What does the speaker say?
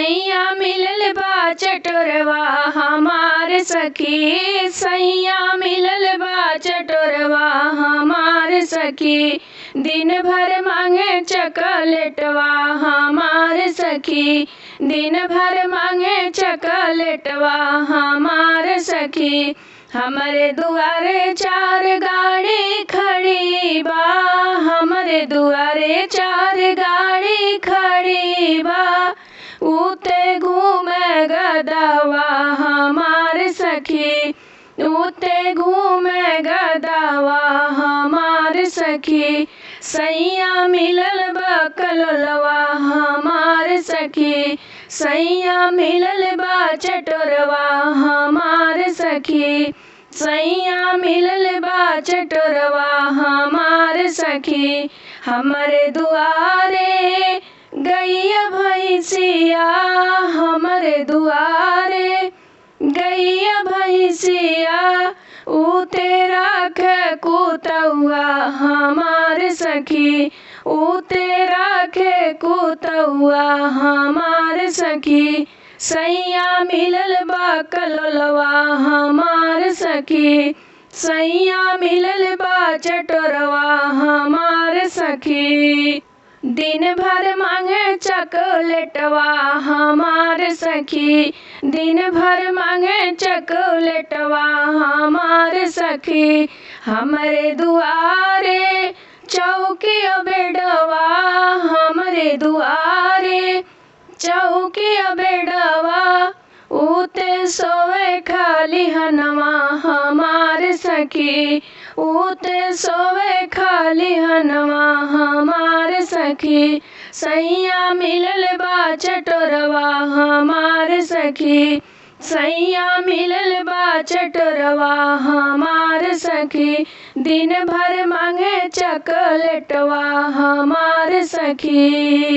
सैया मिलल बा चटोरवा हमार सखी, सैया मिलल बा चटोरवा हमार सखी। दिन भर मांगे चॉकलेटवा हमार सखी, दिन भर मांगे चॉकलेटवा हमार सखी। हमरे दुआरे चार गाड़ी खड़ी बा, हमरे दुआरे चार गाड़ी खड़ी बा। उते घूमे गदवा हमार सखी, उते घूमे गदवा हमार सखी। सैया मिलल बकलोलवा हमार सखी, सैया मिलल बा चटोरवा हमार सखी, सैया मिलल बा चटोरवा हमार सखी। हमरे दुआरे गैया भैंसिया, हमरे दुआरे गैया भैंसिया। उते राखे कुतउआ हमार सखी, उते राखे कुतउआ हमार सखी। सैया मिलल बा कलोलवा हमार सखी, सैया मिलल बा चटोरवा हमार सखी। दिन भर मांगे चॉकलेटवा हमार सखी, दिन भर मांगे चॉकलेटवा हमार सखी। हमरे दुआरे चौकिया बेडवा, हमरे दुआरे चौकिया बेडवा। उते सोवे खलिहनवा हमार सखी, उते सोवे खलिहनवा हमार सखी। सैया मिलल बा चटोरवा हमार सखी, सैया मिलल बा चटोरवा हमार सखी। दिन भर मांगे चॉकलेटवा हमार सखी।